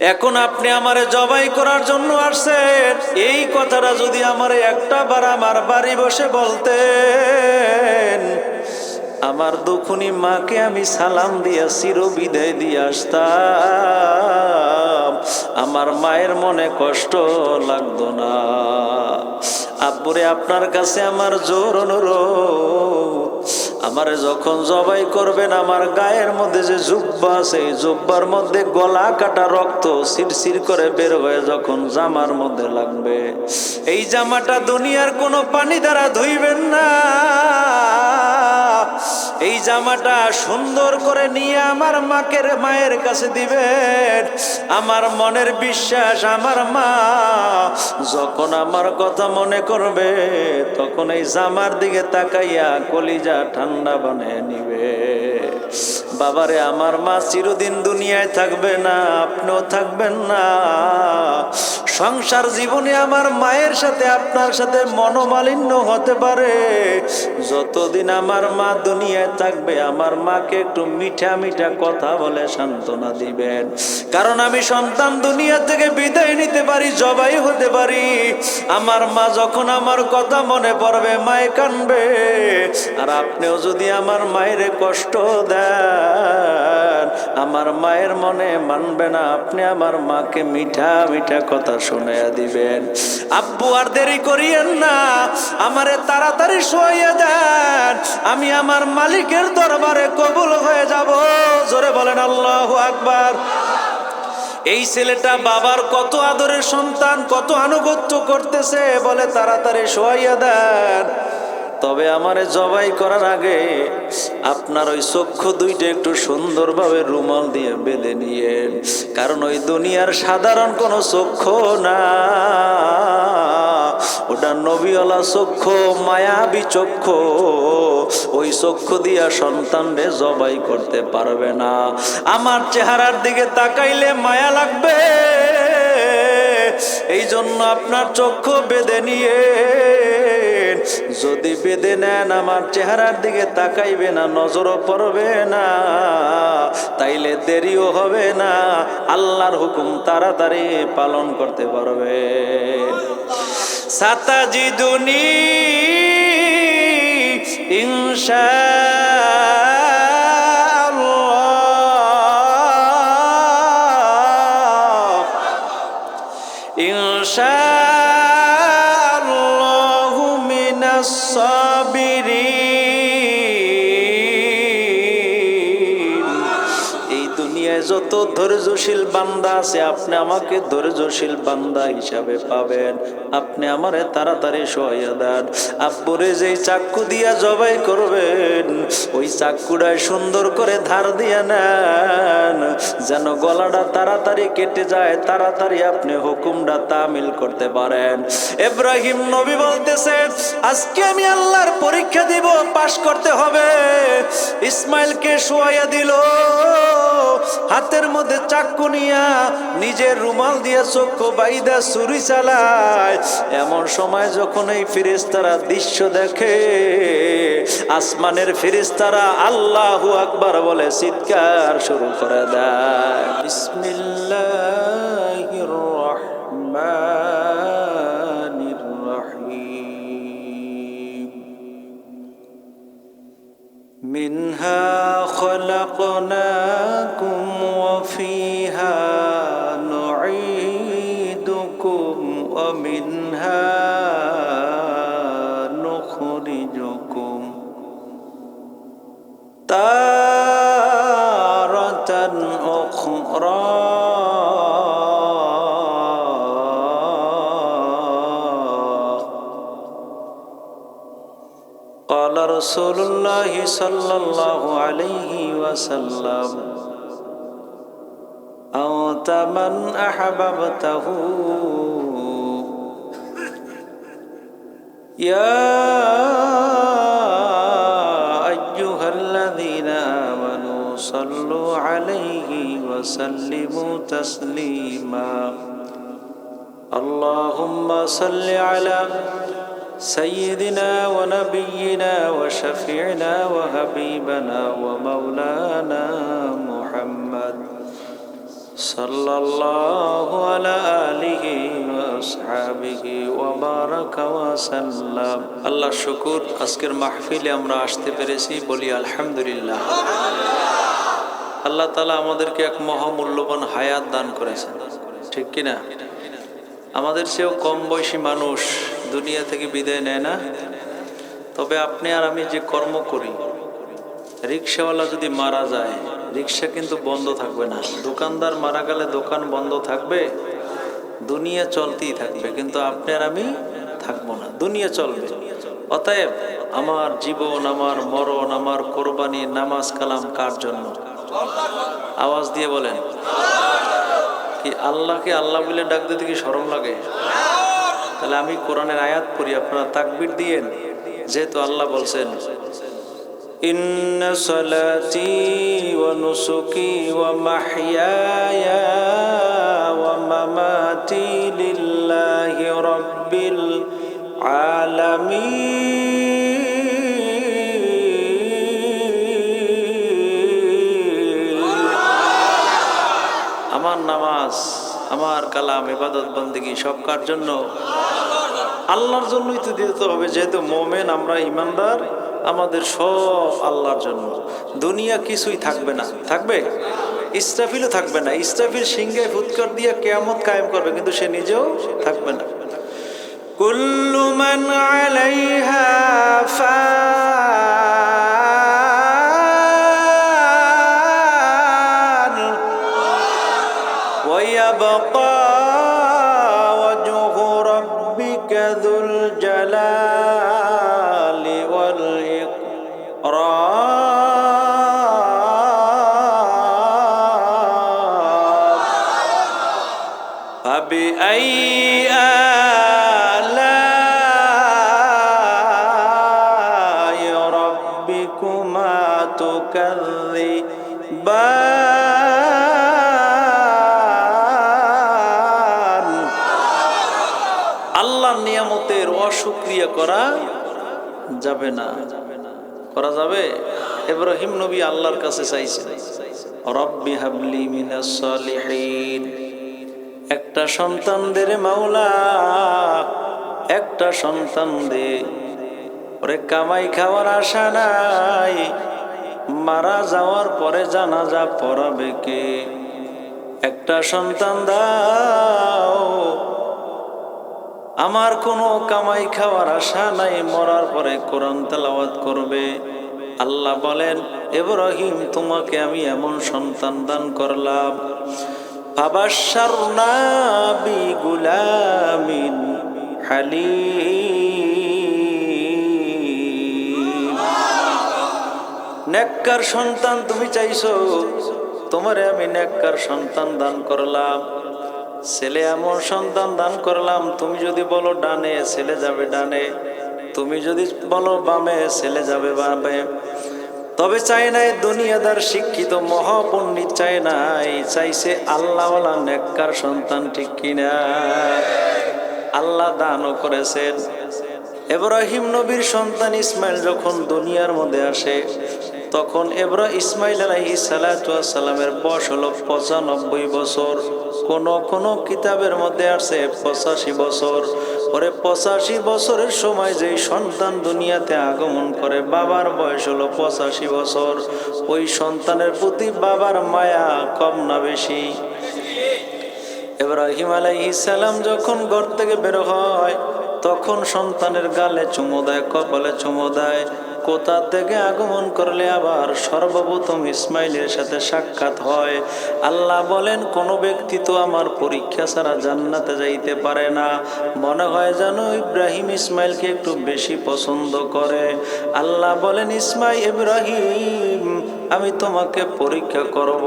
এখন আপনি আমারে জবাই করার জন্য আসছেন, এই কথাটা যদি আমারে একটা বার আমার বাড়ি বসে বলতেন, আমার দুখুনি মাকে আমি সালাম দিয়া চির বিদায় দিয়ে আসতাম, আমার মায়ের মনে কষ্ট লাগতো না। আব্বুরে, আপনার কাছে আমার জোর অনুরোধ, আমারে যখন জবাই করবেন আমার গায়ের মধ্যে যে জুব্বা আছে, এই জুব্বার মধ্যে গলা কাটা রক্ত সিরসির করে বের হয়ে যখন জামার মধ্যে লাগবে, এই জামাটা দুনিয়ার কোনো পানি দ্বারা ধুইবেন না। এই জামাটা সুন্দর করে নিয়ে আমার মায়ের কাছে দিবেন। আমার মনের বিশ্বাস, আমার মা যখন আমার কথা মনে করবে তখন এই জামার দিকে তাকাইয়া কলিজা ঠান্ডা বানিয়ে নিবে। বাবারে, আমার মা চিরদিন দুনিয়ায় থাকবে না, আপনিও থাকবেন না। সংসার জীবনে আমার মায়ের সাথে আপনার সাথে মনোমালিন্য হতে পারে। যতদিন আমার মা দুনিয়ায় থাকবে আমার মাকে একটু মিঠা মিঠা কথা বলে সান্ত্বনা দিবেন। কারণ আমি সন্তান দুনিয়া থেকে বিদায় নিতে পারি, জবাই হতে পারি, আমার মা যখন আমার কথা মনে পড়বে মায়ে কানবে। আর আপনিও যদি আমার মায়ের কষ্ট দেন, আমার মায়ের মনে মানবে না, আপনি আমার মাকে মিঠা মিঠা কথা শুনাইয়া দিবেন। আব্বু, আর দেরি করিয়েন না, আমারে তাড়াতাড়ি শুয়াইয়া দেন, আমি আমার মালিকের দরবারে কবুল হয়ে যাব। জোরে বলেন আল্লাহু আকবার। এই ছেলেটা বাবার কত আদরের সন্তান, কত আনুগত্য করতেছে, বলে তাড়াতাড়ি শুয়াইয়া দেন। তবে আমারে জবাই করার আগে আপনার ওই চক্ষু দুইটা একটু সুন্দরভাবে রুমাল দিয়ে বেঁধে নিয়েন, কারণ ওই দুনিয়ার সাধারণ কোনো চক্ষু না, ওটা নবীওয়ালা চক্ষু, মায়াবী চক্ষু। ওই চক্ষু দিয়া সন্তানরে জবাই করতে পারবে না। আমার চেহারার দিকে তাকাইলে মায়া লাগবে, এই জন্য আপনার চক্ষু বেঁধে নিয়ে, যদি বেঁধে নেন আমার চেহারার দিকে তাকাইবে না, নজরও পড়বে না, তাইলে দেরিও হবে না, আল্লাহর হুকুম তাড়াতাড়ি পালন করতে পারবে। সাতাজিদুনি ইনশাআল্লাহ, ইনশাআল্লাহু মিনাস সাবিরিন। এই দুনিয়ায় যত ধৈর্যশীল বান্দা আছে আপনি আমাকে ধৈর্যশীল বান্দা হিসাবে পাবেন। আপনি আমারে তাড়াতাড়ি শুয়াইয়া দেন। আব্বুরে যেই চাক্কু দিয়া জবাই করবেন ওই চাক্কুটায় সুন্দর করে ধার দিয়া নেন, যেন গলাটা তাড়াতাড়ি কেটে যায়, তাড়াতাড়ি আপনি হুকুমটা তামিল করতে পারেন। ইব্রাহিম নবী বলতেছেন, আজকে আমি আল্লাহর পরীক্ষা দিব, পাশ করতে হবে। ইসমাইলকে শুয়াইয়া দিল, হাতের মধ্যে চাক্কু নিয়া নিজের রুমাল দিয়া চক্ষু বাইদা ছুরি চালায়। এমন সময় যখন এই ফেরেশতারা দৃশ্য দেখে, আসমানের ফেরেশতারা আল্লাহু আকবার বলে চিৎকার শুরু করে দেয়। বিসমিল্লাহির রহমানির রহিম। মিনহা খলাকনাকুম ওয়া ফিহা নুঈদুকুম ওয়া মিনহা নুখরিজুকুম তারাতান উখরা। قال رسول الله صلى الله عليه وسلم أنت من أحببته يا أيها الذين آمنوا صلوا عليه وسلموا تسليما اللهم صل على سيدنا ونبينا وشفيعنا وحبيبنا ومولانا محمد সাল্লাল্লাহু আলা আলিহি ওয়া আসহাবিহি ওয়া বারাকা ওয়া সাল্লাম। আল্লাহ শুকর, আজকের মাহফিলে আমরা আসতে পেরেছি, বলি আলহামদুলিল্লাহ। আল্লাহ তাআলা আমাদেরকে এক মহামূল্যবান হায়াত দান করেছেন, ঠিক কিনা? আমাদের চেয়েও কম বয়সী মানুষ দুনিয়া থেকে বিদায় নেয় না। তবে আপনি আর আমি যে কর্ম করি, রিক্সাওয়ালা যদি মারা যায়, রিক্সা কিন্তু বন্ধ থাকবে না। দোকানদার মারা গেলে দোকান বন্ধ থাকবে, দুনিয়া চলতেই থাকবে, কিন্তু আপনি আর আমি থাকবো না, দুনিয়া চলবে। অতএব আমার জীবন, আমার মরণ, আমার কোরবানি, নামাজ কালাম কার জন্য? আওয়াজ দিয়ে বলেন। কি আল্লাহকে আল্লাহ বলে ডাক দিতে কি শরম লাগে? তাহলে আমি কোরআনের আয়াত পড়ি, আপনারা তাকবীর দিয়েন, যেহেতু আল্লাহ বলছেন ইন্না সালাতি ওয়া নুসুকি ওয়া মাহইয়ায়া ওয়া মামাতি লিল্লাহি রাব্বিল আলামিন। আমার নামাজ, আমার কালাম, ইবাদত বন্দেগী সব কার জন্য? আল্লাহর জন্যই তো দিতে হবে, যেহেতু মোমেন, আমরা ইমানদার, আমাদের সব আল্লাহর জন্য। দুনিয়া কিছুই থাকবে না, থাকবে? ইসরাফিলও থাকবে না। ইসরাফিল সিংহে ফুৎকার দিয়ে কিয়ামত কায়েম করবে, কিন্তু সে নিজেও থাকবে না। কুল্লু মান আলাইহা ফান ওয়া ইয়াবকা ওয়াজহু রাব্বিকা যুল জালালি ওয়াল ইকরাম। ফাবিআইয়ি আলাই রাব্বিকুমা তুকাযযিবান। আল্লাহর নিয়ামতের অশুকরিয়া করা যাবে না। করা যাবে? ইব্রাহিম নবী আল্লাহর কাছে চাইছেন, রব্বি হাবলি মিনাস সালিহিন, একটা সন্তান দে রে মাওলা, একটা সন্তান দে। ওরে কামাই খাওয়ার আশা নাই, মারা যাওয়ার পরে জানাজা পড়াবে কে? একটা সন্তান দাও। আমার কোনো কামাই খাওয়ার আশা নাই, মরার পরে কোরআন তেলাওয়াত করবে। আল্লাহ বলেন, ইব্রাহিম তোমাকে আমি এমন সন্তান দান করলাম। ফাবাশশারনা বিগুলামিন হালিম। নেককার সন্তান তুমি চাইছো, তোমারে আমি নেককার সন্তান দান করলাম। ছেলে এমন সন্তান দান করলাম, তুমি যদি বলো ডানে ছেলে যাবে ডানে, তুমি যদি বলো বামে ছেলে যাবে বামে। তবে চাই নাই দুনিয়াদার শিক্ষিত মহাপণ্ডিত, চাই নাই, চাইছে আল্লাহওয়ালা নেককার সন্তান, ঠিক কিনা? আল্লাহ দানও করেছেন। ইব্রাহিম নবীর সন্তান ইসমাইল যখন দুনিয়ার মধ্যে আসে, তখন ইসমাইল আলাইহিস সালাতু ওয়াস সালামের বয়স হলো 95 বছর। কোন কিতাবের মধ্যে আছে 85 বছর। ওরে 85 বছরের সময় যেই সন্তান দুনিয়াতে আগমন করে, বাবার বয়স হলো 85 বছর। ওই সন্তানের প্রতি বাবার মায়া কম না বেশি? ইব্রাহিম আলাইহিস সালাম যখন ঘর থেকে বের হয়, তখন সন্তানের গালে চুমো দেয়, কপালে চুমো দেয়। কোথা থেকে আগমন করলে আবার সর্বপ্রথম ইসমাইলের সাথে সাক্ষাৎ হয়। আল্লাহ বলেন, কোন ব্যক্তি তো আমার পরীক্ষা ছাড়া জান্নাতে যাইতে পারে না। মনে হয় যেন ইব্রাহিম ইসমাইলকে একটু বেশি পছন্দ করে। আল্লাহ বলেন, ইব্রাহিম, আমি তোমাকে পরীক্ষা করব।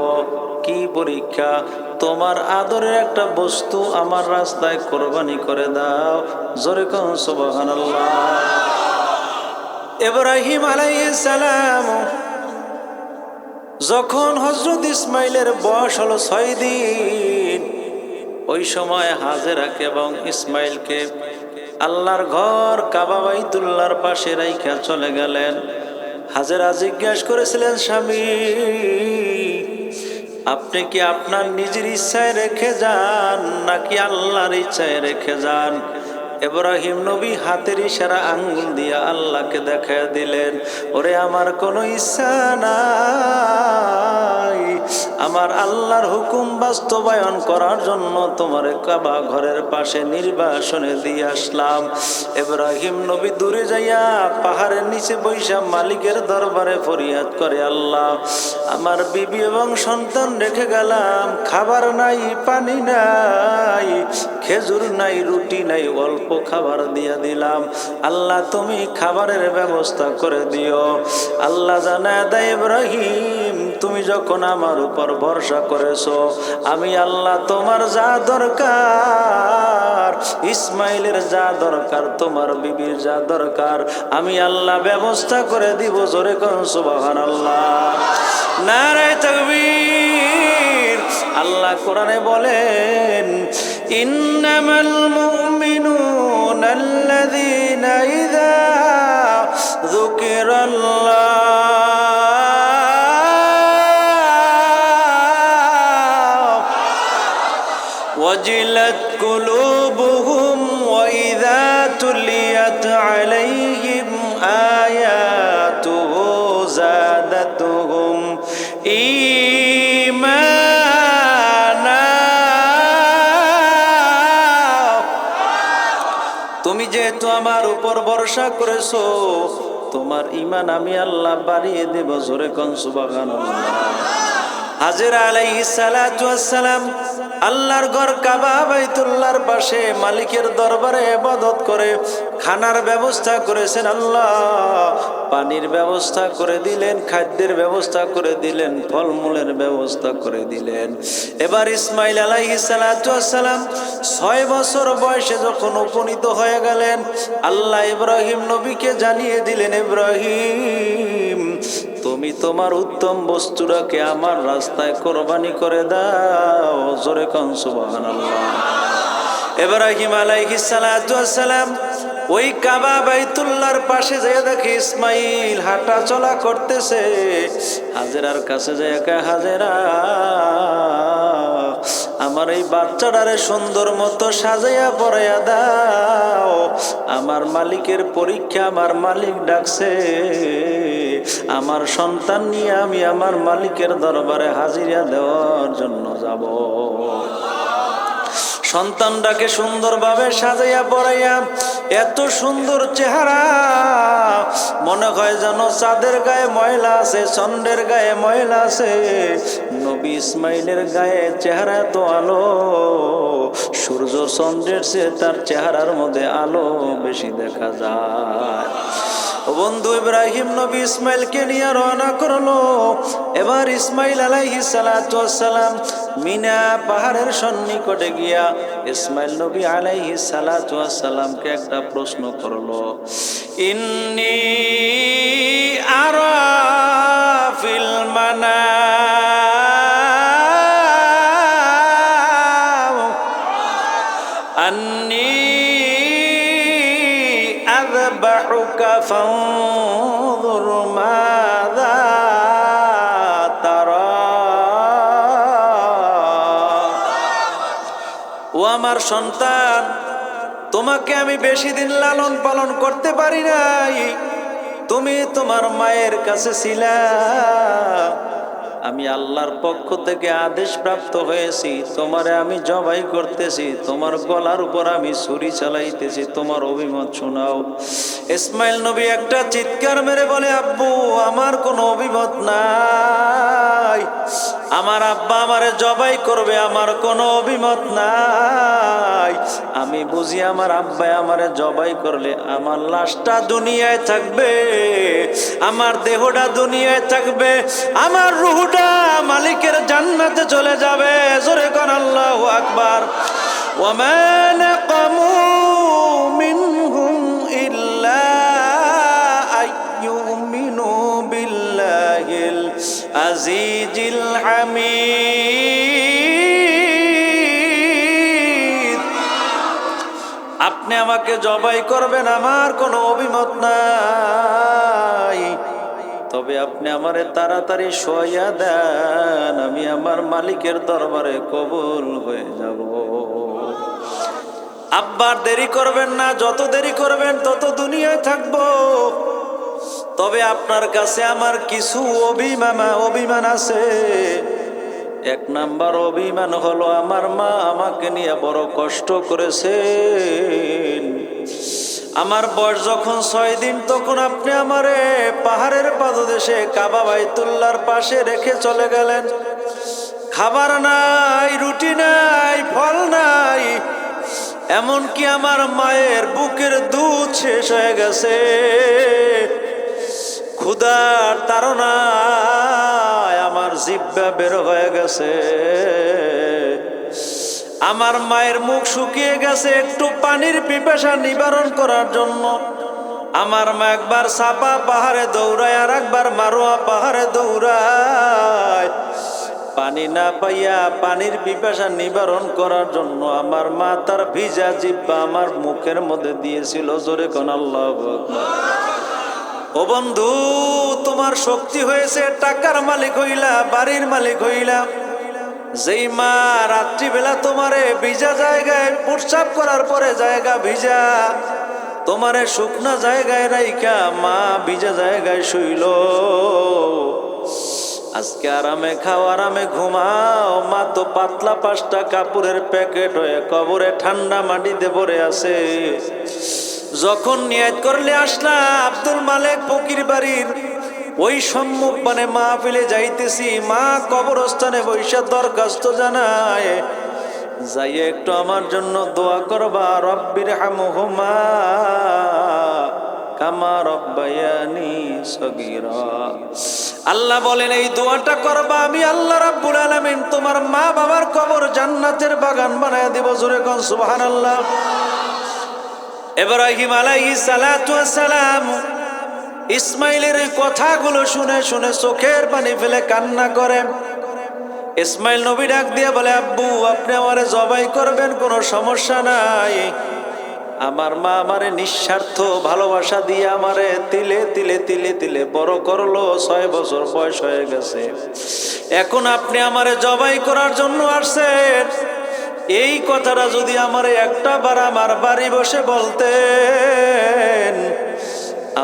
কি পরীক্ষা? তোমার আদরের একটা বস্তু আমার রাস্তায় কোরবানি করে দাও। জোরে কোন সুবহানাল্লাহ। ইব্রাহিম আলাইহিস সালাম যখন হযরত ইসমাইলের বয়স হলো 6 দিন, ওই সময় হাজেরাকে এবং ইসমাইলকে আল্লাহর ঘর কাবা বাইতুল্লাহর পাশে রাইখা চলে গেলেন। হাজেরা জিজ্ঞাসা করেছিলেন, স্বামী আপনি কি আপনার নিজের ইচ্ছায় রেখে যান নাকি আল্লাহর ইচ্ছায় রেখে যান? ইব্রাহিম নবী হাতের ইশারা আঙ্গুল দিয়া আল্লাহকে দেখায় দিলেন, ওরে আমার কোনো ইচ্ছা নাই, আমার আল্লাহর হুকুম বাস্তবায়ন করার জন্য তোমারে কাবা ঘরের পাশে নির্বাসনে দিয়ে আসলাম। ইব্রাহিম নবী দূরে যাইয়া পাহাড়ের নিচে বৈশা মালিকের দরবারে ফরিয়াদ করে, আল্লাহ আমার বিবি এবং সন্তান রেখে গেলাম, খাবার নাই, পানি নাই, খেজুর নাই, রুটি নাই, অল্প খাবার দিয়া দিলাম, আল্লাহ তুমি খাবারের ব্যবস্থা করে দিও। আল্লাহ জানায় দেয়, ইব্রাহিম তুমি যখন আমার উপর ভরসা করেছো, আমি আল্লাহ তোমার যা দরকার, ইসমাইলের যা দরকার, তোমার বিবির যা দরকার, আমি আল্লাহ ব্যবস্থা করে দিব। জোরে কোন সুবহানাল্লাহ, নারে তাকবীর। আল্লাহ কোরআনে বলেন, ইন্নামাল মুমিনুনা আল্লাযীনা ইযা যুকিরাল্লাহ ওয়াজিলাত কুলুবুহুম ওয়া ইযা তুলিয়াত আলাইহিম আয়াতুহু যাদাতুহুম ঈমানা। তুমি যেহেতু আমার উপর ভরসা করেছো, তোমার ঈমান আমি আল্লাহ বাড়িয়ে দেব। জোরে কোন সুবহানাল্লাহ। হাজেরা আলাইহিস সালাতু ওয়াস সালাম আল্লাহর ঘর কাবা বাইতুল্লাহর পাশে মালিকের দরবারে ইবাদত করে খানার ব্যবস্থা করেছেন আল্লাহ, পানির ব্যবস্থা করে দিলেন, খাদ্যের ব্যবস্থা করে দিলেন, ফলমূলের ব্যবস্থা করে দিলেন। এবার ইসমাইল আলাইহিস সালাতু ওয়াস সালাম 6 বছর বয়সে যখন উপনীত হয়ে গেলেন, আল্লাহ ইব্রাহিম নবীকে জানিয়ে দিলেন, ইব্রাহিম তুমি তোমার উত্তম বস্তুটাকে আমার রাস্তায় কোরবানি করে দাও। জোরে কোন সুবহানাল্লাহ। ইব্রাহিম আলাইহিস সালাতু ওয়াস সালাম ওই কাবা বাইতুল্লাহর পাশে যেয়ে দেখে ইসমাইল হাঁটা চলা করতেছে। হাজেরার কাছে যেয়ে কয়, হাজেরা আমার এই বাচ্চাটারে সুন্দর মতো সাজাইয়া পরাইয়া দাও, আমার মালিকের পরীক্ষা, আমার মালিক ডাকছে, আমার সন্তান নিয়ে আমি আমার মালিকের দরবারে হাজিরা দেওয়ার জন্য যাব। সন্তানটাকে সুন্দরভাবে সাজাইয়া পরাইয়া, এত সুন্দর চেহারা, মনে হয় যেন চাঁদের গায়ে ময়লা আছে, চন্দ্রের গায়ে ময়লা আছে। নবী ইসমাইলের গায়ে চেহারা এত আলো, সূর্য চন্দ্রের চেয়ে তার চেহারার মধ্যে আলো বেশি দেখা যায়। বন্ধু ইব্রাহিম নবী ইসমাইলকে নিয়ে রওনা করলো। এবার ইসমাইল আলাইহিস সালাতু ওয়াস সালাম মিনা পাহাড়ের সন্নিকটে গিয়া ইসমাইল নবী আলাইহিস সালাতু ওয়াস সালামকে একটা প্রশ্ন করলো, ইন্নী আরা ফিল মানাম আন্নী আযবাহুকা ফানজুর মাযা তারা। ও আমার সন্তান, তোমাকে আমি বেশি দিন লালন পালন করতে পারি নাই, তুমি তোমার মায়ের কাছে ছিলা, আমি আল্লাহর পক্ষ থেকে আদেশ প্রাপ্ত হয়েছি, তোমারে আমি জবাই করতেছি, তোমার গলার উপর আমি ছুরি চালাইতেছি, তোমার অভিমত শোনাও। ইসমাইল নবী একটা চিৎকার মেরে বলে, আব্বু আমার কোনো অভিমত নাই, আমার আব্বা আমারে জবাই করবে, আমার কোনো অভিমত নাই। আমি বুঝি আমার আব্বাই আমারে জবাই করলে আমার লাশটা দুনিয়ায় থাকবে, আমার দেহটা দুনিয়ায় থাকবে, আমার রূহটা মালিকের জান্নাতে চলে যাবে। জোরে কোন আল্লাহু আকবার। ওয়া মা নাকামু মিনহুম ইল্লা আইয়ুমিনু বিল্লাহিল আজিজিল হামিদ। আপনি আমাকে জবাই করবেন, আমার কোনো অভিমত নাই, তবে আপনি আমারে তাড়াতাড়ি শোয়া দেন, আমি আমার মালিকের দরবারে কবুল হয়ে যাব। আব্বার দেরি করবেন না, যত দেরি করবেন তত দুনিয়ায় থাকবো। তবে আপনার কাছে আমার কিছু অভিমান আছে। এক নাম্বার অভিমান হলো, আমার মা আমাকে নিয়ে বড় কষ্ট করেছেন। আমার বয়স যখন 6 দিন, তখন আপনি আমারে পাহাড়ের পাদদেশে কাবা বাইতুল্লাহর পাশে রেখে চলে গেলেন। খাবার নাই, রুটি নাই, ফল নাই, এমনকি আমার মায়ের বুকের দুধ শেষ হয়ে গেছে। ক্ষুধার তাড়নায় আমার জিহ্বা বের হয়ে গেছে। আমার মায়ের মুখ শুকিয়ে গেছে। একটু পানির পিপাসা নিবারণ করার জন্য আমার মা একবার সাপা পাহাড়ে দৌড়ায়, আর একবার মারোয়া পাহাড়ে দৌড়ায়। পানি না পাইয়া পানির পিপাসা নিবারণ করার জন্য আমার মা তার ভিজা জিহ্বা আমার মুখের মধ্যে দিয়েছিল। জোরে কোন আল্লাহু আকবার। ও বন্ধু, তোমার শক্তি হয়েছে, টাকার মালিক হইলা, বাড়ির মালিক হইলা, যেই মা রাত্রিবেলা তোমারে ভিজা জায়গায় প্রস্রাব করার পরে জায়গা ভিজা, তোমারে শুকনা জায়গায় রাইখা মা ভিজা জায়গায় শুইল। আজকে আরামে খাও, আরামে ঘুমাও, মা তো পাতলা 5টা কাপড়ের প্যাকেট হয়ে কবরে ঠান্ডা মাটিতে পড়ে আছে। যখন নিয়ত করলে আসলা আব্দুল মালেক ফকির বাড়ির ওই সম্মুখ মানে মাহফিলে যাইতেছি, মা কবরস্থানে বৈশা দরখাস্ত জানায়, যাই একটু আমার জন্য দোয়া করবা, রব্বির হামহুমা কামা রব্বায়ানি সগীরা। আল্লাহ বলেন এই দোয়াটা করবা, আমি আল্লাহ রাব্বুল আলামিন তোমার মা বাবার কবর জান্নাতের বাগান বানায় দিব। জোরে কোন সুবহানাল্লাহ। ইব্রাহিম আলাইহিস সালাতু ওয়াস সালাম ইসমাইলের কথাগুলো শুনে শুনে চোখের পানি ফেলে কান্না করেন। ইসমাইল নবী ডাক দিয়ে বলে, আব্বু আপনি আমারে জবাই করবেন, কোনো সমস্যা নাই। আমার মা আমারে নিঃস্বার্থ ভালোবাসা দিয়ে আমারে তিলে তিলে তিলে তিলে বড় করলো। 6 বছর বয়স হয়ে গেছে, এখন আপনি আমারে জবাই করার জন্য আসছেন। এই কথাটা যদি আমারে একটা বার আমার বাড়ি বসে বলতেন,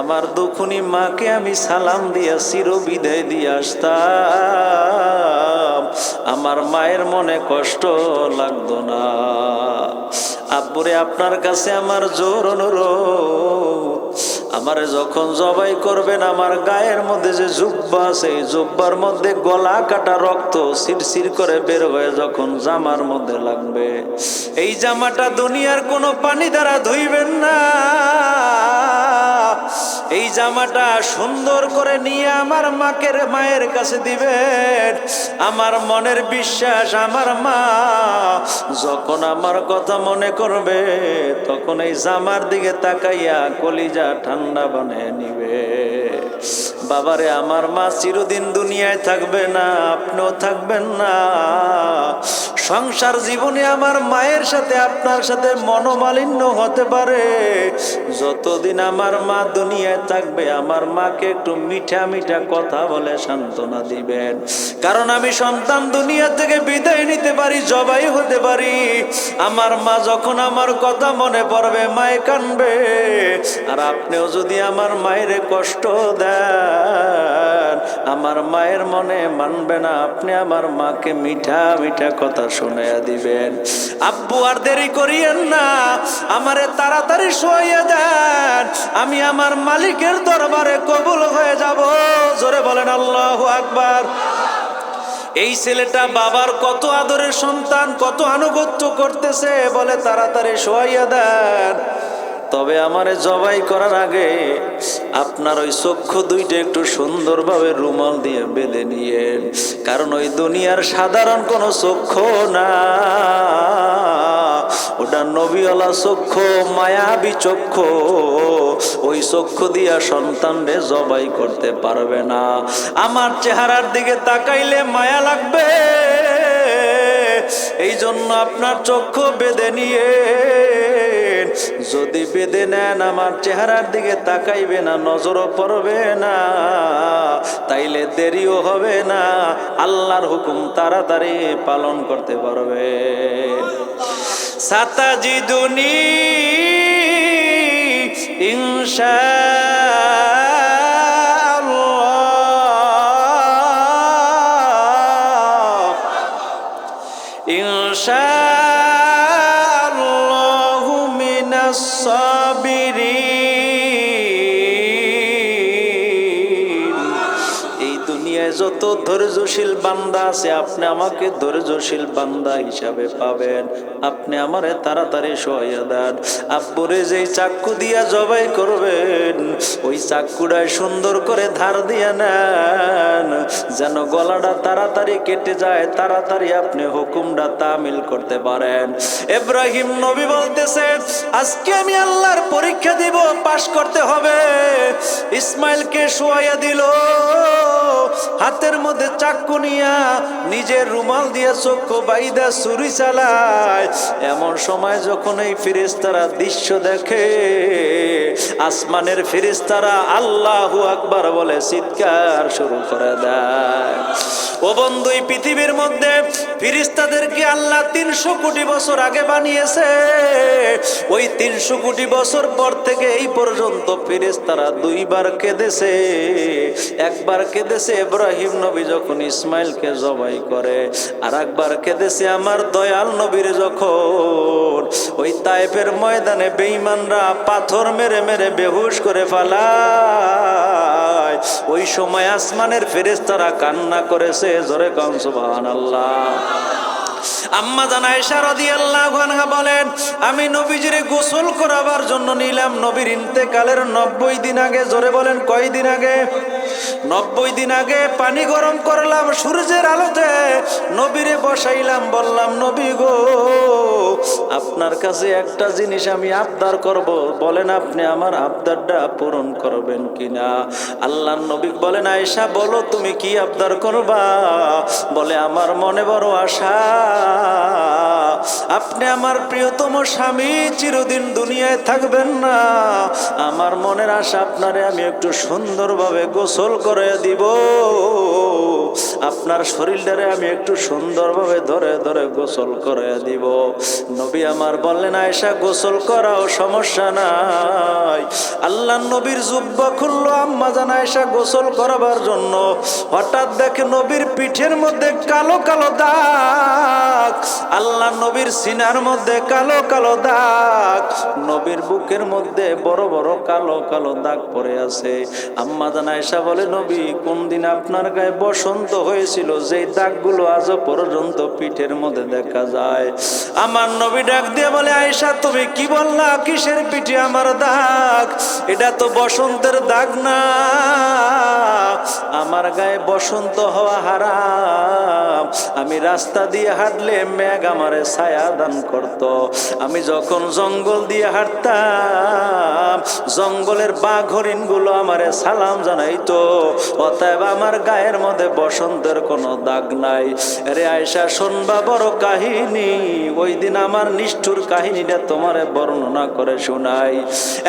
আমার দুখুনি মাকে আমি সালাম দিয়া চির বিদায় দিয়ে আসতাম, আমার মায়ের মনে কষ্ট লাগতো না। আব্বুরে আপনার কাছে আমার জোর অনুরোধ, আমারে যখন জবাই করবেন আমার গায়ের মধ্যে যে জুব্বা আছে, এই জুব্বার মধ্যে গলা কাটা রক্ত শিরশির করে বের হয়ে যখন জামার মধ্যে লাগবে, এই জামাটা দুনিয়ার কোনো পানি দ্বারা ধুইবেন না। এই জামাটা সুন্দর করে নিয়ে আমার মায়ের কাছে দিবেন। আমার মনের বিশ্বাস, আমার মা যখন আমার কথা মনে করবে, তখন এই জামার দিকে তাকাইয়া কলিজা ঠান্ডা বানিয়ে নিবে। বাবারে, আমার মা চিরদিন দুনিয়ায় থাকবে না, আপনিও থাকবেন না। সংসার জীবনে আমার মায়ের সাথে আপনার সাথে মনোমালিন্য হতে পারে। যতদিন আমার মা দুনিয়ায় থাকবে, আমার মাকে একটু মিঠা মিঠা কথা বলে সান্ত্বনা দিবেন। কারণ আমি সন্তান দুনিয়া থেকে বিদায় নিতে পারি, জবাই হতে পারি, আমার মা যখন আমার কথা মনে পড়বে মায়ে কানবে। আর আপনিও যদি আমার মায়ের কষ্ট দেন, আমার মায়ের মনে মানবে না, আপনি আমার মাকে মিঠা মিঠা কথা শুনাইয়া দিবেন। আব্বু আর দেরি করিয়েন না, আমারে তাড়াতাড়ি শুয়াইয়া দেন, আমি আমার মালিকের দরবারে কবুল হয়ে যাব। জোরে বলেন আল্লাহু আকবার। এই ছেলেটা বাবার কত আদরের সন্তান, কত আনুগত্য করতেছে, বলে তাড়াতাড়ি শুয়াইয়া দেন। তবে আমারে জবাই করার আগে আপনার ওই চক্ষু দুইটা একটু সুন্দরভাবে রুমাল দিয়ে বেঁধে নিয়েন, কারণ ওই দুনিয়ার সাধারণ কোনো চক্ষু না, ওটা নবীওয়ালা চক্ষু, মায়াবী চক্ষু। ওই চক্ষু দিয়া সন্তানরে জবাই করতে পারবে না। আমার চেহারার দিকে তাকাইলে মায়া লাগবে, এই জন্য আপনার চক্ষু বেঁধে নিয়ে যদি বেঁধে নেন আমার চেহারার দিকে তাকাইবে না, নজরও পড়বে না, তাইলে দেরিও হবে না, আল্লাহর হুকুম তাড়াতাড়ি পালন করতে পারবে। সাতাজিদুনি ইনশাআল্লাহ, ইনশাআল্লাহু মিনাস সাবিরিন। এই দুনিয়ায় যত ধৈর্যশীল বান্দা আছে আপনি আমাকে ধৈর্যশীল বান্দা হিসাবে পাবেন। আপনি আমারে তাড়াতাড়ি সহায় দেন। আব্বুরে যেই চাক্কু দিয়া জবাই করবেন ওই চাক্কুটায় সুন্দর করে ধার দিয়া নেন, যেন গলাটা তাড়াতাড়ি কেটে যায়, তাড়াতাড়ি আপনি হুকুমটা তামিল করতে পারেন। ইব্রাহিম নবী বলতেছেন আজকে আমি আল্লাহর পরীক্ষা দিব, পাশ করতে হবে। ইসমাইলকে শোয়াইয়া দিল, হাতের মধ্যে চাক্কু নিয়া নিজের রুমাল দিয়ে চক্ষু বাইদা ছুরি চালায়। এমন সময় যখন এই ফেরেশতারা দৃশ্য দেখে, আসমানের ফেরেশতারা আল্লাহু আকবার বলে চিৎকার শুরু করে দেয়। ও বন্ধু, এই পৃথিবীর মধ্যে ফেরেশতাদেরকে আল্লাহ 300 কোটি বছর আগে বানিয়েছে। ওই 300 কোটি বছর পর থেকে এই পর্যন্ত ফেরেশতারা 2 বার কেঁদেছে। একবার কেঁদেছে ইব্রাহিম নবী যখন ইসমাইলকে জবাই করে, আর একবার কেঁদেছে আমার দয়াল নবীর যখন ওই তায়েফের ময়দানে বেঈমানরা পাথর মেরে মেরে বেহুশ করে ফেলায়। ওই সময় আসমানের ফেরেশতারা কান্না করেছে, জোরে কান সুবহানাল্লাহ। আম্মা জান আয়েশা রাদিয়াল্লাহু আনহা বলেন আমি নবীজিরে গোসল করাবার জন্য নিলাম নবীর ইন্তেকালের 90 দিন আগে। জোরে বলেন কয় দিন আগে? 90 দিন আগে পানি গরম করলাম সূর্যের আলোতে, নবীরে বসাইলাম, বললাম নবী গো আপনার কাছে একটা জিনিস আমি আবদার করব, বলেন আপনি আমার আবদারটা পূরণ করবেন কিনা। আল্লাহর নবী বলেন আয়েশা বলো তুমি কি আবদার করবা? বলে আমার মনে বড় আশা, আপনি আমার প্রিয়তম স্বামী চিরদিন দুনিয়ায় থাকবেন না, আমার মনের আশা আপনারে আমি একটু সুন্দরভাবে গোসল করে দিব, আপনার শরীরটারে আমি একটু সুন্দরভাবে ধরে ধরে গোসল করে দিব। নবী আমার বললেন আয়েশা গোসল করাও, সমস্যা নাই। আল্লাহ নবীর জুব্বা খুললো, আম্মা জান আয়েশা গোসল করাবার জন্য। হঠাৎ দেখে নবীর পিঠের মধ্যে কালো কালো দাগ, আল্লাহ নবীর সিনার মধ্যে কালো কালো দাগ, নবীর বুকের মধ্যে বড় বড় কালো কালো দাগ পড়ে আছে। আম্মা জান আয়েশা বলে নবী কোন দিন আপনার গায়ে বসন্ত হয়েছিল যেই দাগগুলো আজও পর্যন্ত পিঠের মধ্যে দেখা যায়। আমার নবী ডাক দিয়ে বলে আয়েশা তুমি কি বললা, কিসের পিঠে আমার দাগ? এটা তো বসন্তের দাগ না, আমার গায়ে বসন্ত হওয়া হারাম। আমি রাস্তা দিয়ে হাঁটলে মেঘ আমারে ছায়া দান করত, আমি যখন জঙ্গল দিয়ে হাঁটতাম জঙ্গলের বাঘ হরিণ গুলো আমারে সালাম জানাইতো, অতএব আমার গায়ের মধ্যে বসন্তের কোনো দাগ নাই। আরে আয়েশা শুনবা বড় কাহিনী, ওই দিন আমার নিষ্ঠুর কাহিনীটা তোমারে বর্ণনা করে শোনাই।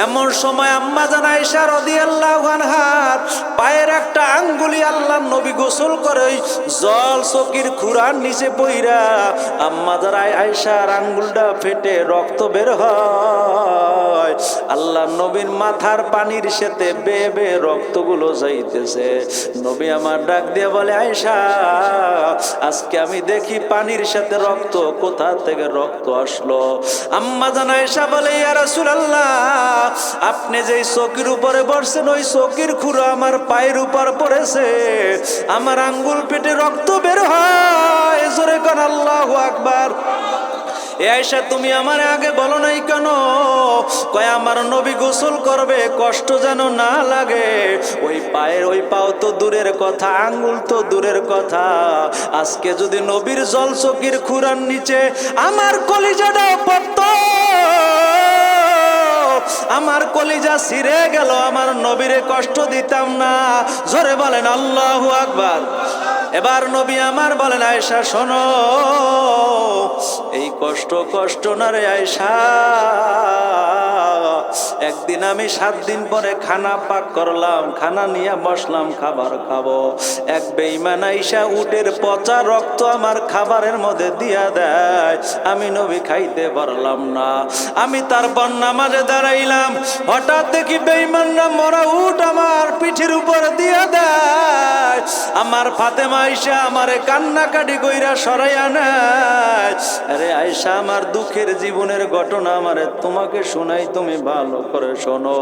এমন সময় আম্মা জান আয়েশা রাদিয়াল্লাহু আনহার পায়ের একটা আঙ্গুলি আল্লাহ নবী গোসল করে জল চকির খুরার নিচে পইরা আম্মা জান আয়েশার আঙ্গুলটা ফেটে রক্ত বের হয়। আল্লাহ নবীর মাথার পানির সাথে বেয়ে বেয়ে রক্তগুলো যাইতেছে। নবী আমার ডাক দিয়ে বলে আয়েশা আজকে আমি দেখি পানির সাথে রক্ত, কোথা থেকে রক্ত আসলো? আম্মা জান আয়েশা বলে ইয়া রাসূলুল্লাহ আপনি যেই চকির উপরে বসছেন ওই চকির খুরা আমার পায়ের উপর পড়েছে, আমার আঙ্গুল পেটে রক্ত বের হয়। জোরে কোন আল্লাহু আকবার। আয়েশা তুমি আমার আগে বলো নাই কেন? কয় আমার নবী গোসল করবে, কষ্ট যেন না লাগে। ওই পায়ের ওই পাও তো দূরের কথা, আঙ্গুল তো দূরের কথা, আজকে যদি নবীর জল চকির খুরার নিচে আমার কলিজাটা পড়তো, আমার কলিজা ছিঁড়ে গেল, আমার নবীরে কষ্ট দিতাম না। জোরে বলেন আল্লাহু আকবার। এবার নবী আমার বলেন আয়েশা শোনো, এই কষ্ট কষ্ট না রে আয়েশা। একদিন আমি 7 দিন পরে খানা পাক করলাম, খানা নিয়ে বসলাম খাবার খাবো। এক বেঈমান আইসা উটের পচা রক্ত আমার খাবারের মধ্যে দিয়া দেয়, আমি নবী খাইতে পারলাম না। আমি তারপর নামাজে দাঁড়াইলাম, হঠাৎ দেখি বেঈমানরা মরা উট আমার পিঠের উপর দিয়া দেয়। আমার ফাতেমা আইসা আমারে কান্নাকাটি কইরা সরাইয়া নেয়। আরে আয়েশা, আমার দুঃখের জীবনের ঘটনা আমারে তোমাকে শোনাই, তুমি ভালো করে শোনো।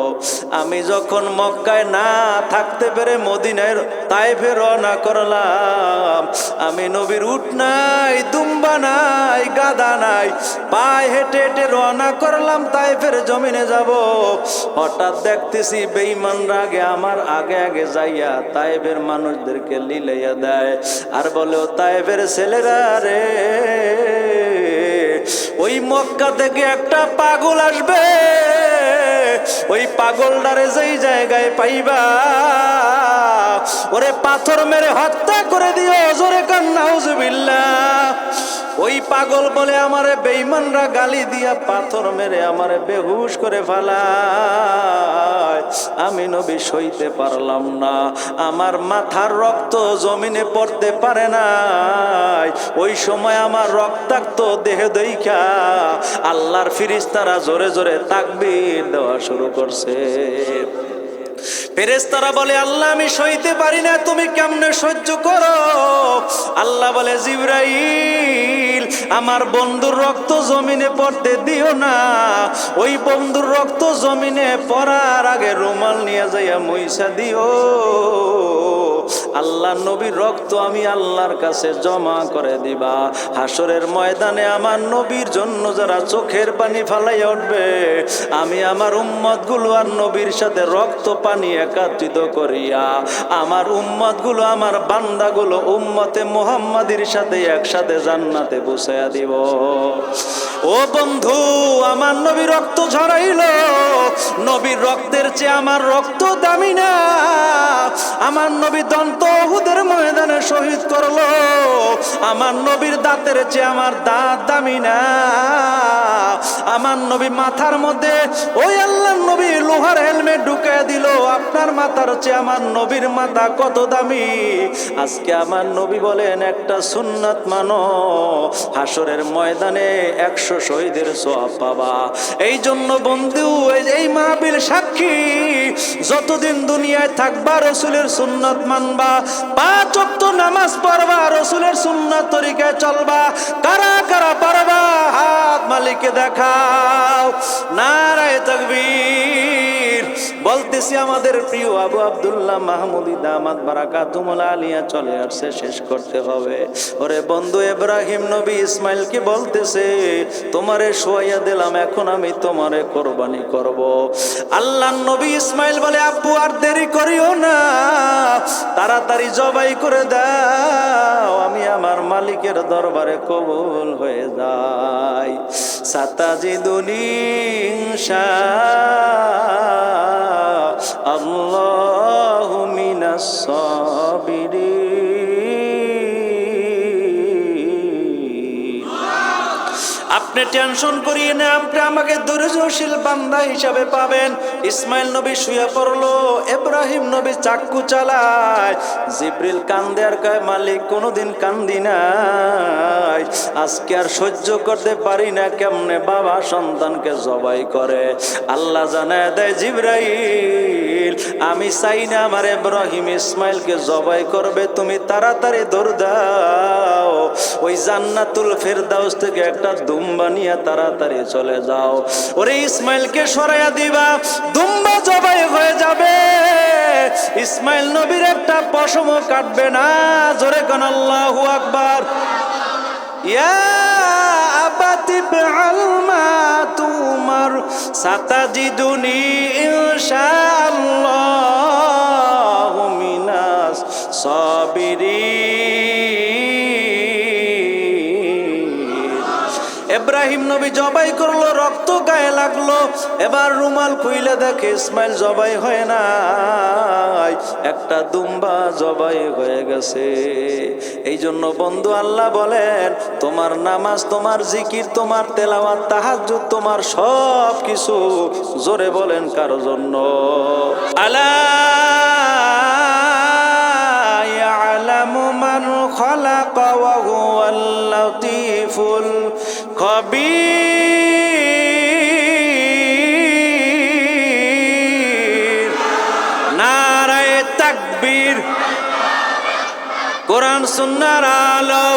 আমি যখন মক্কায় না থাকতে পেরে মদিনায় তায়েফে রওনা করলাম, আমি নবীর উট নাই, দুম্বা নাই, গাদা নাই, পায়ে হেঁটে হেঁটে রওনা করলাম তায়েফের জমিনে যাব। হঠাৎ দেখতেছি বেঈমানরা আমার আগে আগে যাইয়া তায়েফের মানুষদেরকে লিলাইয়া দেয় আর বলে, ও তায়েফের ছেলেরা রে, ওই মক্কা থেকে একটা পাগল আসবে, ওই পাগলটারে যেই জায়গায় পাইবা ওরে পাথর মেরে হত্যা করে দিও। জোরে কান নাউজুবিল্লাহ। ওই পাগল বলে আমারে বেঈমানরা গালি দিয়া পাথর মেরে আমারে বেহুশ করে ফেলায়। আমি নবী সইতে পারলাম না, আমার মাথার রক্ত জমিনে পড়তে পারে নাই। ওই সময় আমার রক্তাক্ত দেহ দেইখা আল্লাহর ফেরেশতারা জোরে জোরে তাকবীর দেওয়া শুরু করছে। ফেরেশতারা বলে, আল্লাহ আমি সইতে পারি না, তুমি কেমনে সহ্য করো? আল্লাহ বলে, জিবরাইল, আমার বন্ধুর রক্ত জমিনে পড়তে দিও না। ওই বন্ধুর রক্ত জমিনে পড়ার আগে রুমাল নিয়ে যাইয়া মুইসা দিও। আল্লাহ নবীর রক্ত আমি আল্লাহর কাছে জমা করে দিবা। হাসরের ময়দানে আমার নবীর জন্য যারা চোখের পানি ফালাইয়া উঠবে, আমি আমার উম্মতগুলো আর নবীর সাথে রক্ত পানি একত্রিত করিয়া আমার উম্মতগুলো, আমার বান্দাগুলো উম্মতে মুহাম্মাদির সাথে একসাথে জান্নাতে পৌঁছায়া দিব। ও বন্ধু, আমার নবী রক্ত ঝরাইলো, নবীর রক্তের চেয়ে আমার রক্ত দামি না। আমার নবী দন্ত উহুদের ময়দানে শহীদ করলো, আমার নবীর দাঁতের চেয়ে আমার দাঁত দামি না। আমার নবী মাথার মধ্যে ওই আল্লাহর নবী লোহার হেলমেট ঢুকিয়ে দিল, আপনার মাথার চেয়ে আমার নবীর মাথা কত দামি। আজকে আমার নবী বলেন, একটা সুন্নাত মানো, হাসরের ময়দানে 100 শহীদের সওয়াব পাবা। এই জন্য বন্ধু, এই মাহফিল সাক্ষী, যতদিন দুনিয়ায় থাকবা রাসূলের সুন্নাত মানবা, 5 ওয়াক্ত নামাজ পড়বা, রাসূলের সুন্নাত তরিকায় চলবা। কারা কারা পারবা হাত মালিককে দেখাও। নারায়ে তাকবীর। বলতেছি আমাদের প্রিয় আবু আব্দুল্লাহ মাহমুদি দামাত বারাকাতুহুল আলিয়া চলে আসছে, শেষ করতে হবে। ওরে বন্ধু, ইব্রাহিম নবী ইসমাইলকে বলতেছে, তোমারে শোয়াইয়া দিলাম, এখন আমি তোমারে কোরবানি করব। আল্লাহর নবী ইসমাইল বলে, আব্বু আর দেরি করিও না, তাড়াতাড়ি জবাই করে দাও, আমি আমার মালিকের দরবারে কবুল হয়ে যাই। সাতাজিদুনি ইনশাআল্লাহু মিনাস সাবিরিন। আপনি টেনশন করিয়ে না, আপনি আমাকে ধৈর্যশীল বান্দা হিসাবে পাবেন। ইসমাইল নবী শুয়ে পড়লো, ইব্রাহিম নবী চাক্কু চালায়, জিবরিল কান্দে আর কয়, মালিক কোনোদিন কান্দি নাই, আজকে আর সহ্য করতে পারি না, কেমনে বাবা সন্তানকে জবাই করে। আল্লাহ জানায় দেয়, জিবরাইল, আমি চাই না আমার ইব্রাহিম ইসমাইলকে জবাই করবে, তুমি তাড়াতাড়ি দৌড় দাও, ওই জান্নাতুল ফেরদাউস থেকে একটা দুম্বা নিয়ে তাড়াতাড়ি চলে যাও। ওরে ইসমাইলকে সরাইয়া দিবা, দুম্বা জবাই হয়ে যাবে, ইসমাইল নবীর একটা পশমও কাটবে না। জোরে কোন আল্লাহু আকবার। ইয়া আবাতি ফাআল মা তুমার সাতাজিদুনি ইনশাআল্লাহু মিনাস সাবিরিন। ইব্রাহিম নবী জবাই করলো, রক্ত গায়ে লাগলো। এবার রুমাল খুইলে দেখে ইসমাইল জবাই হয় না, একটা দুম্বা জবাই হয়ে গেছে। এই জন্য বন্ধু আল্লাহ বলেন, তোমার নামাজ, তোমার জিকির, তোমার তেলাওয়াত, তাহাজ্জুদ, তোমার সব কিছু জোরে বলেন কারো জন্য। আলা ইয়ালামু মান খালাকা ওয়া হুয়াল লাতীফুল খবীর। নারায়ে তাকবীর। কোরআন সুন্নাহর আলো।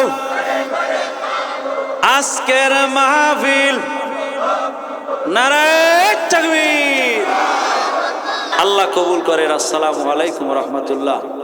আজকের মাহফিল। নারায়ে তাকবীর। আল্লাহ কবুল করেন। আসসালামু আলাইকুম ওয়া রাহমাতুল্লাহ।